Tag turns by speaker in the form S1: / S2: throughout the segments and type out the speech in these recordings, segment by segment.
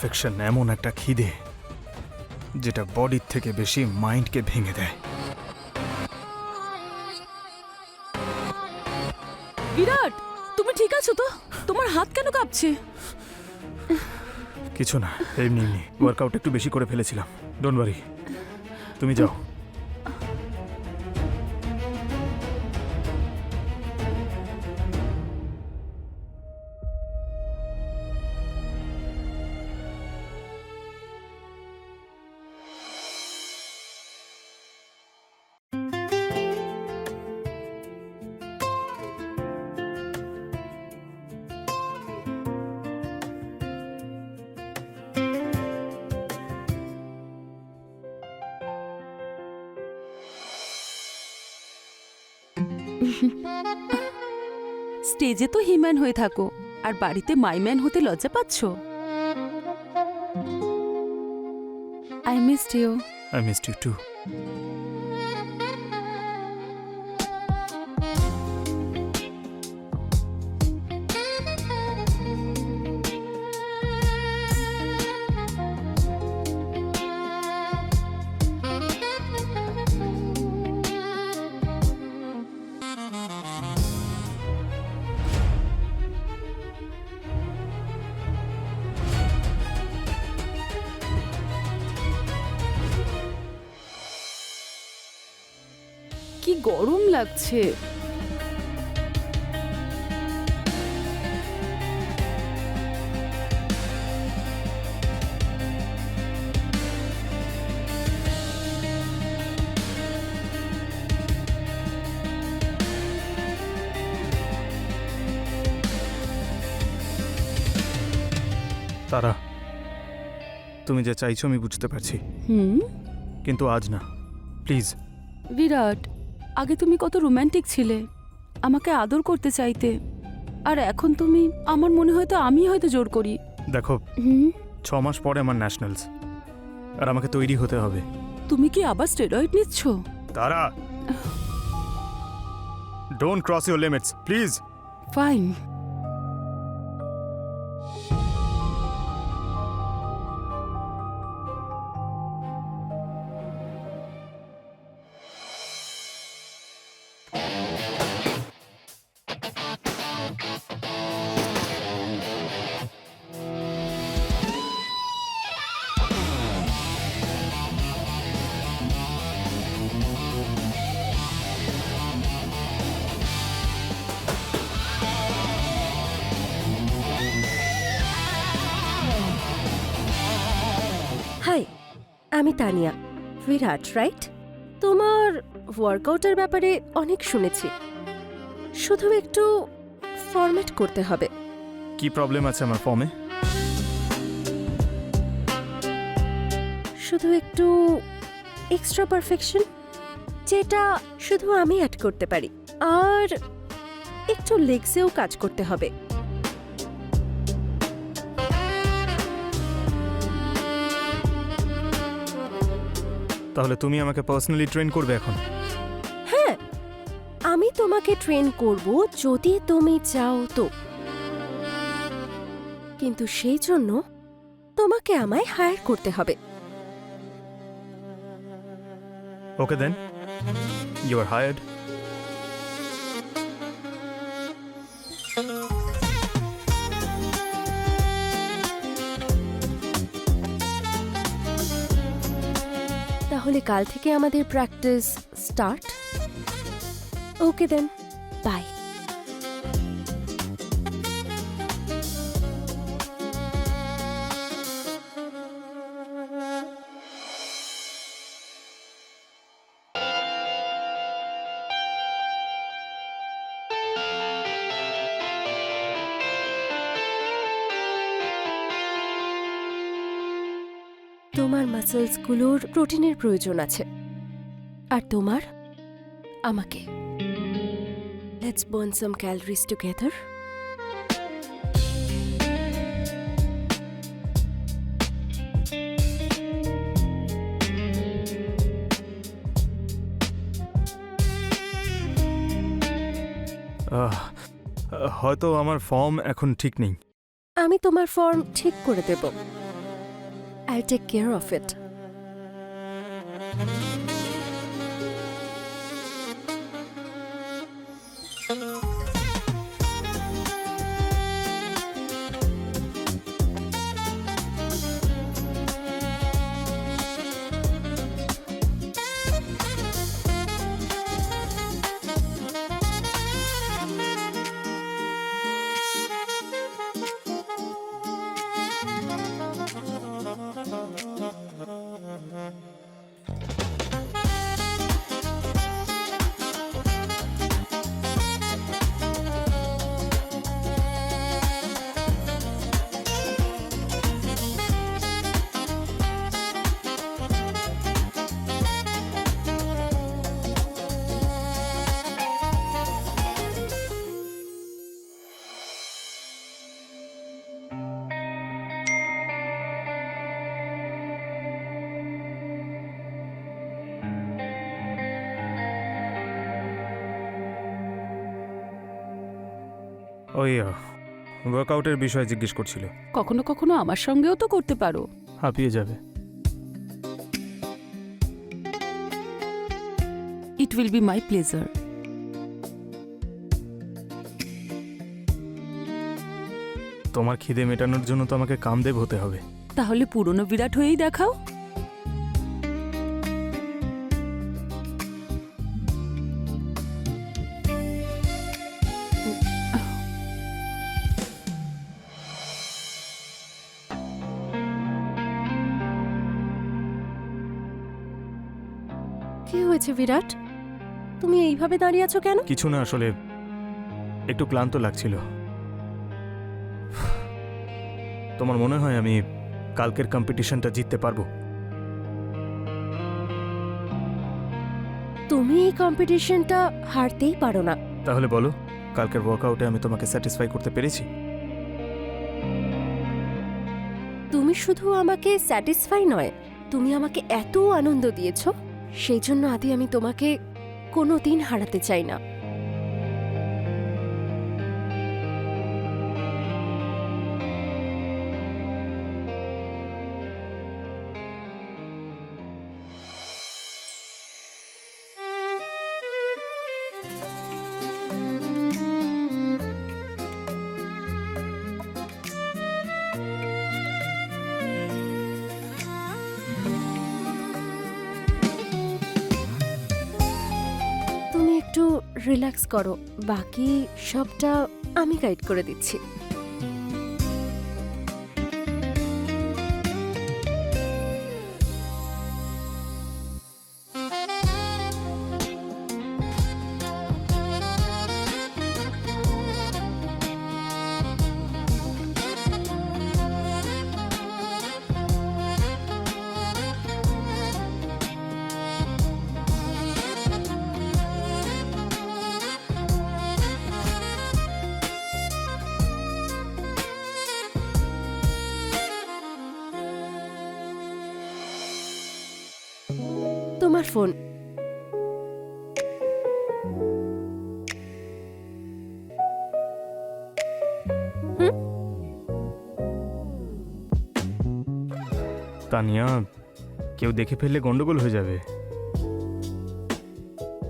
S1: Perfection এমন একটা খিদে যেটা বডির থেকে বেশি মাইন্ডকে ভেঙে দেয়।
S2: বিরাট, তুমি ঠিক আছো তো? তোমার হাত কেন কাঁপছে?
S1: কিছু না, এমনি এমনি ওয়ার্কআউট একটু বেশি করে ফেলেছিলাম। ডোন্ট ওয়ারি, তুমি যাও।
S2: স্টেজে তো হিম্যান হয়ে থাকো, আর বাড়িতে মাইম্যান হতে লজ্জা পাচ্ছ। I missed you.
S1: I missed you too.
S2: কি গরম লাগছে।
S1: তারা, তুমি যা চাইছো আমি বুঝতে পারছি, কিন্তু আজ না, প্লিজ।
S2: বিরাট, আগে তুমি কত রোম্যান্টিক ছিলে, আমাকে আদর করতে চাইতে, আর এখন তুমি, আমার মনে হয় তো আমি হয়তো জোর করি।
S1: দেখো, 6 মাস পরে আমার ন্যাশনালস, আর আমাকে তৈরি হতে হবে।
S2: তুমি কি আবার স্টেরয়েড নিচ্ছ?
S1: Tara, don't cross your limits, please.
S2: Fine.
S3: Hi, আমি তানিয়া। বিরাট, রাইট? তোমার ওয়ার্কআউটের ব্যাপারে অনেক শুনেছি, শুধু একটু ফরম্যাট করতে হবে।
S1: কি প্রবলেম আছে আমার ফর্মে?
S3: শুধু একটু এক্সট্রা পারফেকশন, যেটা শুধু আমি অ্যাড করতে পারি, আর একটু লেগসেও কাজ করতে হবে।
S1: তাহলে তুমি আমাকে পার্সোনালি ট্রেন করবে এখন?
S3: হ্যাঁ, আমি তোমাকে ট্রেন করব যদি তুমি চাও তো, কিন্তু সেই জন্য তোমাকে আমায় হায়ার করতে হবে।
S1: Okay then, you are hired.
S3: তাহলে কাল থেকে আমাদের practice start. Okay then, bye. তোমার মাসলসগুলোর প্রোটিনের প্রয়োজন আছে, আর তোমার আমাকে। Let's burn some calories together.
S1: হয়তো আমার ফর্ম এখন ঠিক নেই।
S3: আমি তোমার ফর্ম ঠিক করে দেব। I'll take care of it.
S1: ওই ওয়ার্কআউটের বিষয়ে জিজ্ঞেস করছিল।
S2: কখনো কখনো আমার সঙ্গেও তো করতে পারো।
S1: হাঁপিয়ে যাবে।
S2: It will be my pleasure.
S1: তোমার খিদে মেটানোর জন্য তো আমাকে কামদেব হতে হবে।
S2: তাহলে পুরনো বিরাট হয়েই দেখাও।
S3: কি হয়েছে বিরাট? তুমি এইভাবে দাঁড়িয়ে আছো কেন?
S1: কিছু না, আসলে একটু ক্লান্ত লাগছিল। তোমার মনে হয় আমি কালকের কম্পিটিশনটা জিততে পারবো?
S3: তুমি এই কম্পিটিশনটা হারতেই পারো না।
S1: তাহলে বলো, কালকের ওয়ার্কআউটে আমি তোমাকে স্যাটিসফাই করতে পেরেছি?
S3: তুমি শুধু আমাকে স্যাটিসফাই নয়, তুমি আমাকে এত আনন্দ দিয়েছো, সেই জন্য আদি আমি তোমাকে কোনোদিন হারাতে চাই না। তুমি একটু রিল্যাক্স করো, বাকি সবটা আমি গাইড করে দিচ্ছি। তোমার ফোন।
S1: তানিয়া, কেউ দেখে ফেললে গন্ডগোল হয়ে যাবে।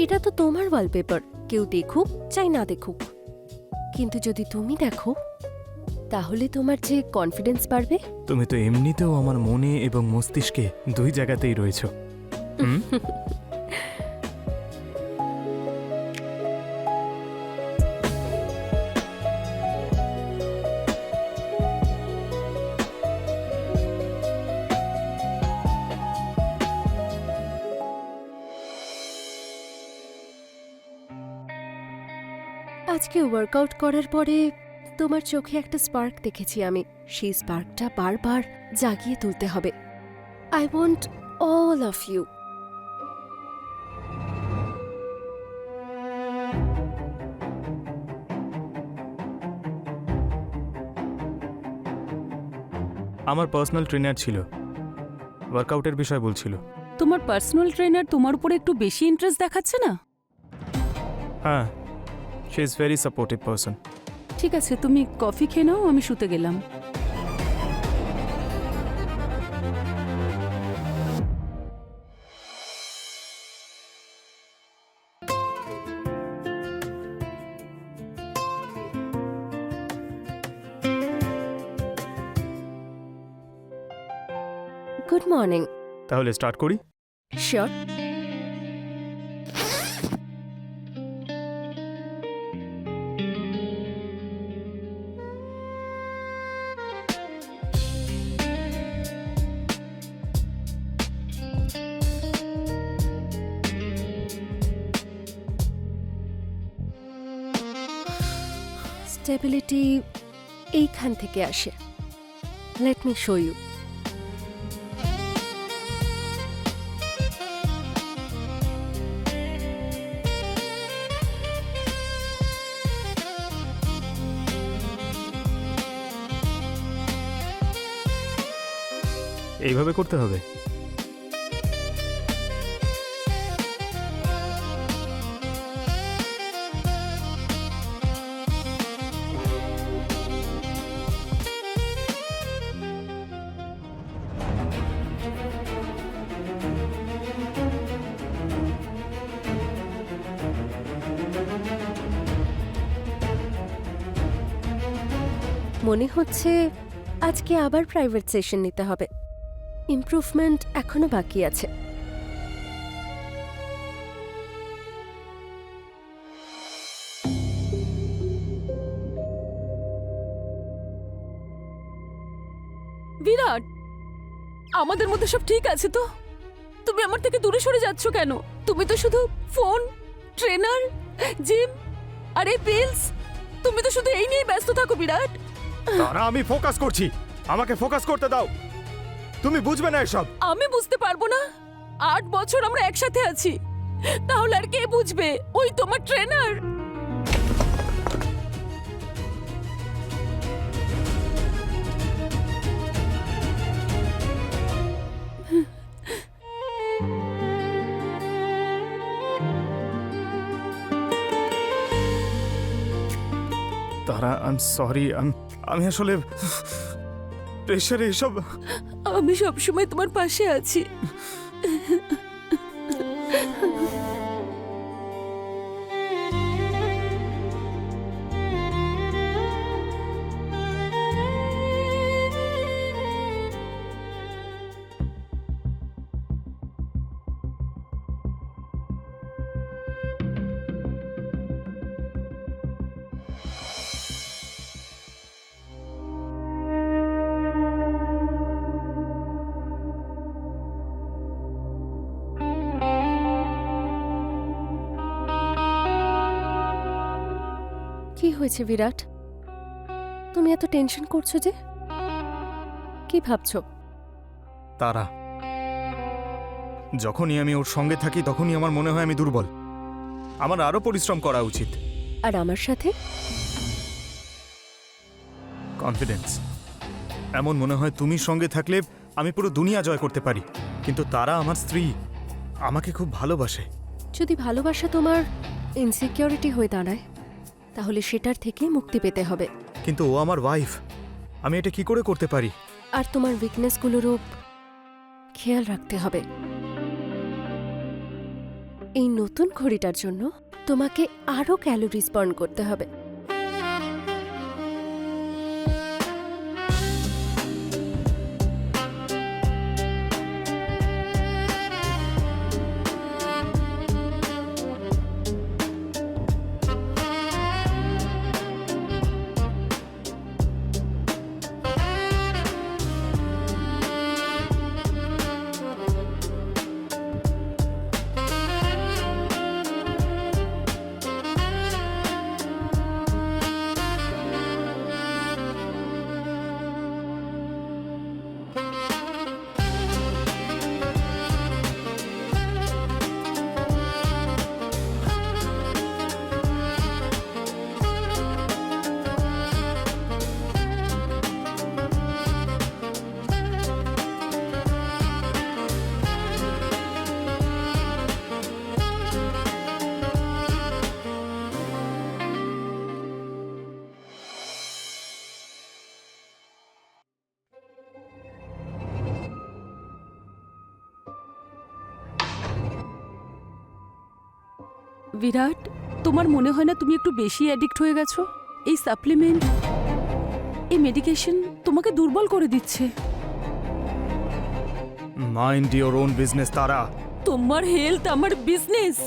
S3: এটা তো তোমার ওয়ালপেপার, কেউ দেখুক চাই না দেখুক, কিন্তু যদি তুমি দেখো তাহলে তোমার যে কনফিডেন্স বাড়বে।
S1: তুমি তো এমনিতেও আমার মনে এবং মস্তিষ্কে দুই জায়গাতেই রয়েছো। হুম?
S3: আজকে ওয়ার্কআউট করার পরে তোমার চোখে একটা স্পার্ক দেখেছি আমি, সেই স্পার্কটা বারবার জাগিয়ে তুলতে হবে। I want all of you.
S1: আমার পার্সোনাল ট্রেনার ছিল, ওয়ার্কআউটের বিষয় বলছিল।
S2: তোমার পার্সোনাল ট্রেনার তোমার উপরে একটু বেশি ইন্টারেস্ট দেখাচ্ছে না?
S1: হ্যাঁ, she is very supportive person.
S2: ঠিক আছে, তুমি কফি খেয়ে নাও, আমি শুতে গেলাম।
S3: Good morning.
S1: তাহলে স্টার্ট করি।
S3: শিওর। স্টেবিলিটি এইখান থেকে আসে। Let me show you.
S1: এইভাবে করতে হবে।
S3: মনে হচ্ছে আজকে আবার প্রাইভেট সেশন নিতে হবে। ইমপ্রুভমেন্ট এখনো বাকি আছে।
S2: বিরাট, আমাদের মধ্যে সব ঠিক আছে তো? তুমি আমার থেকে দূরে সরে যাচ্ছ কেন? তুমি তো শুধু ফোন, ট্রেনার, জিম আর এই পিলস, তুমি তো শুধু এই নিয়েই ব্যস্ত থাকো বিরাট।
S1: তারা, আমি ফোকাস করছি, আমাকে ফোকাস করতে দাও। তুমি বুঝবে না এসব।
S2: আমি বুঝতে পারবো না? 8 বছর আমরা একসাথে আছি, তাহলে আর কে বুঝবে? ওই তোমার ট্রেনার।
S1: তারা, আই এম সরি, আমি আসলে প্রেশারে এসব।
S2: আমি সবসময় তোমার পাশে আছি।
S3: কি হয়েছে বিরাট? তুমি এত টেনশন করছো যে? কি ভাবছো?
S1: তারা, যখনই আমি ওর সঙ্গে থাকি তখনই আমার মনে হয় আমি দুর্বল। আমার আরো পরিশ্রম করা উচিত।
S3: আর আমার সাথে?
S1: কনফিডেন্স। এমন মনে হয় তুমি সঙ্গে থাকলে আমি পুরো দুনিয়া জয় করতে পারি। কিন্তু তারা আমার স্ত্রী, আমাকে খুব ভালোবাসে।
S3: যদি ভালোবাসা তোমার ইনসিকিউরিটি হয়ে দাঁড়ায়, তাহলে সেটার থেকে মুক্তি পেতে হবে।
S1: কিন্তু ও আমার ওয়াইফ, আমি এটা কি করে করতে পারি?
S3: আর তোমার উইকনেসগুলোরও খেয়াল রাখতে হবে। এই নতুন ঘড়িটার জন্য তোমাকে আরও ক্যালোরিজ বার্ন করতে হবে।
S2: বিরাট, তোমার মনে হয় না তুমি একটু বেশি অ্যাডিক্ট হয়ে গেছো? এই সাপ্লিমেন্ট, এই মেডিকেশন তোমাকে দুর্বল করে দিচ্ছে।
S1: মাইন্ড ইওর ওন বিজনেস তারা।
S2: তোমার হেলথ আমার বিজনেস।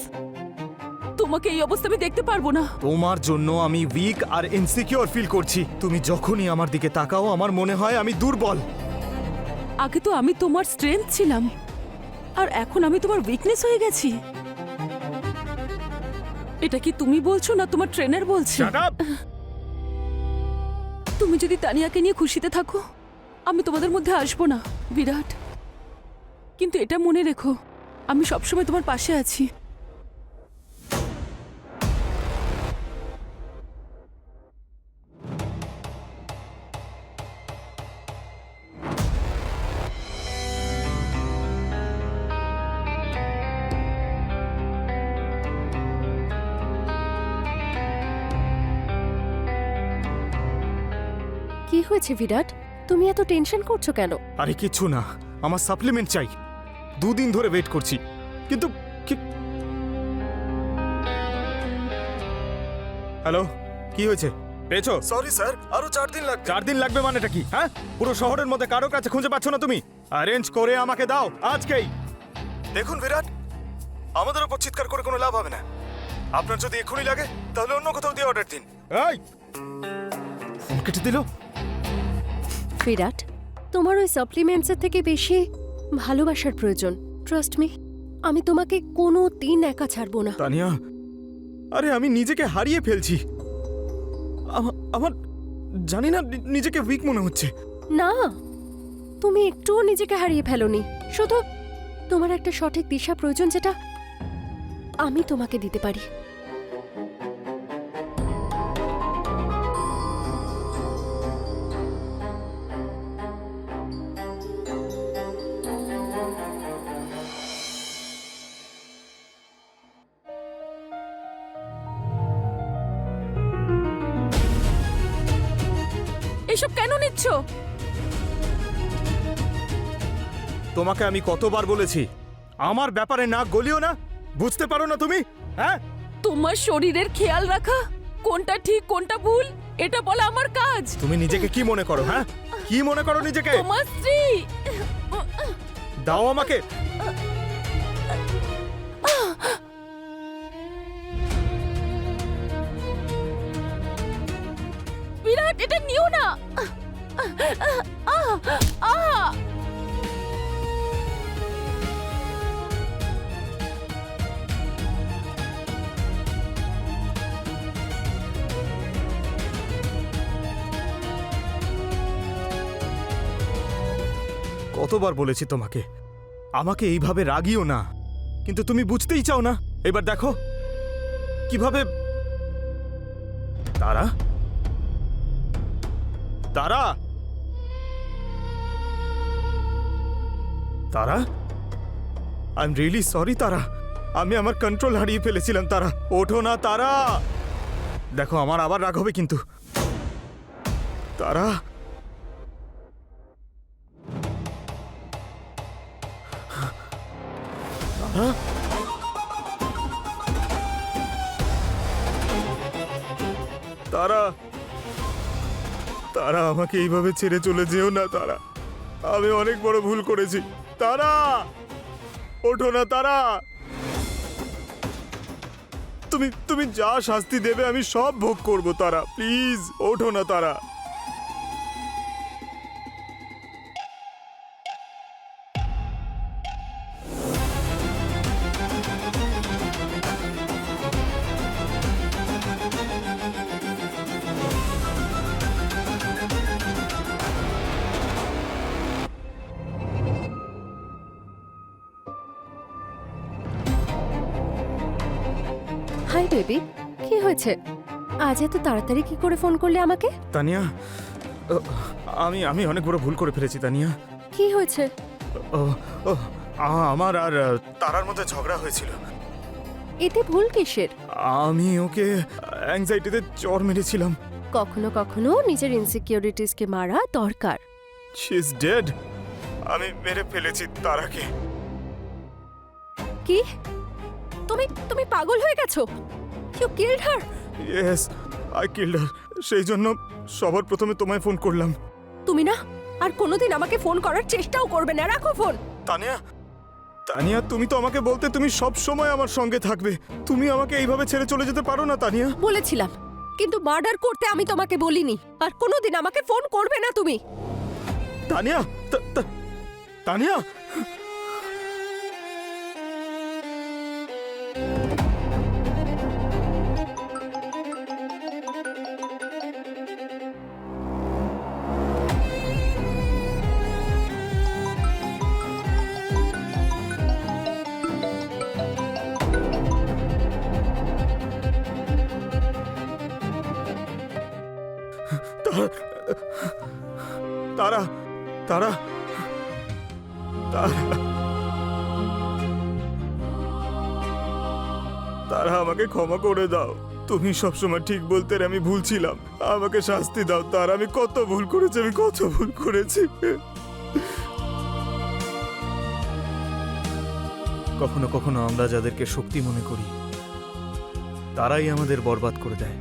S2: তোমাকে এই অবস্থা আমি দেখতে পারবো না।
S1: তোমার জন্য আমি উইক আর ইনসিকিউর ফিল করছি। তুমি যখনই আমার দিকে তাকাও আমার মনে হয় আমি দুর্বল।
S2: আগে তো আমি তোমার স্ট্রেংথ ছিলাম, আর এখন আমি তোমার উইকনেস হয়ে গেছি। এটা কি তুমি বলছো না তোমার ট্রেনার বলছে?
S1: Shut up!
S2: তুমি যদি তানিয়াকে নিয়ে খুশিতে থাকো, আমি তোমাদের মধ্যে আসবো না বিরাট। কিন্তু এটা মনে রেখো, আমি সবসময় তোমার পাশে আছি।
S3: কি হয়েছে বিরাট? তুমি এত টেনশন করছো কেন?
S1: আরে কিছু না, আমার সাপ্লিমেন্ট চাই। 2 দিন ধরে ওয়েট করছি, কিন্তু হ্যালো, কি হয়েছে? পেয়েছো? সরি স্যার, আরো 4 দিন লাগবে। 4 দিন লাগবে মানেটা কি? হ্যাঁ, পুরো শহরের মধ্যে কারো কাছে খুঁজে পাচ্ছ না তুমি? অ্যারেঞ্জ করে আমাকে দাও আজকেই। দেখুন বিরাট, আমাদের উপর চিৎকার করে কোনো লাভ হবে না। আপনার যদি এখনই লাগে তাহলে অন্য কোথাও দিয়ে অর্ডার দিন। এই ফোন কেটে দিল।
S3: বিরাট, তোমার ওই সাপ্লিমেন্টসের থেকে বেশি ভালোবাসার প্রয়োজন। ট্রাস্ট মি, আমি তোমাকে কোনো দিন একা ছাড়বো না।
S1: তানিয়া, আরে আমি নিজেকে হারিয়ে ফেলছি। আমার জানি না, নিজেকে উইক মনে হচ্ছে।
S3: না, তুমি একটুও নিজেকে হারিয়ে ফেলোনি। শুধু তোমার একটা সঠিক দিশা প্রয়োজন, যেটা আমি তোমাকে দিতে পারি।
S2: এসব কেন নিচ্ছ?
S1: তোমাকে আমি কতবার বলেছি আমার ব্যাপারে না গলিও না? বুঝতে পারো না তুমি? হ্যাঁ,
S2: তোমার শরীরের খেয়াল রাখা, কোনটা ঠিক কোনটা ভুল, এটা বলা আমার কাজ।
S1: তুমি নিজেকে কি মনে করো? হ্যাঁ, কি মনে করো নিজেকে?
S2: তোমার স্ত্রী।
S1: দাও আমাকে।
S2: বিরাট, এটা নিও না।
S1: কতবার বলেছি তোমাকে আমাকে এইভাবে রাগিও না, কিন্তু তুমি বুঝতেই চাও না। এবার দেখো কিভাবে। তারা, তারা, তারা, আই এম রিয়েলি সরি তারা। আমি আমার কন্ট্রোল হারিয়ে ফেলেছিলাম। তারা, ওঠো না তারা। দেখো আমার আবার রাগ হবে কিন্তু। তারা, তারা, তারা, তারা, আমাকে এইভাবে ছেড়ে চলে যেও না তারা। আমি অনেক বড় ভুল করেছি। তারা, ওঠো না তারা। তুমি তুমি যা শাস্তি দেবে আমি সব ভোগ করব তারা। প্লিজ ওঠো না তারা।
S3: হাই বেবি, কি হয়েছে? আজ এত তাড়াতাড়ি কি করে ফোন করলে আমাকে?
S1: তানিয়া, আমি আমি অনেক বড় ভুল করে ফেলেছি তানিয়া।
S3: কি হয়েছে?
S1: ও, ও, আমার আর তারার মধ্যে ঝগড়া হয়েছিল।
S3: এতে ভুল কিসের?
S1: আমি ওকে অ্যাংজাইটিতে চড় মেরেছিলাম।
S3: কখনো কখনো নিজের ইনসিকিউরিটিসকে মারা দরকার।
S1: She is dead. আমি মেরে ফেলেছি তারাকে।
S3: কি? তুমি তুমি পাগল হয়ে গেছো? You killed her?
S1: Yes, I killed her. সেই জন্য সবার প্রথমে তোমায় ফোন করলাম।
S3: তুমি না আর কোনোদিন আমাকে ফোন করার চেষ্টাও করবে না। রাখো ফোন।
S1: তানিয়া, তানিয়া, তুমি তো আমাকে বলতে তুমি সব সময় আমার সঙ্গে থাকবে। তুমি আমাকে এইভাবে ছেড়ে চলে যেতে পারো না তানিয়া।
S3: বলেছিলাম, কিন্তু মার্ডার করতে আমি তোমাকে বলিনি। আর কোনোদিন আমাকে ফোন করবে না তুমি।
S1: তানিয়া, তানিয়া, তারা, তারা, তারা, তারা, আমাকে ক্ষমা করে দাও। তুমি সবসময় ঠিক বলতে, আর আমি ভুল ছিলাম। আমাকে শাস্তি দাও তারা। আমি কত ভুল করেছি, আমি কত ভুল করেছি। কখনো কখনো আমরা যাদেরকে শক্তি মনে করি, তারাই আমাদের বরবাদ করে দেয়।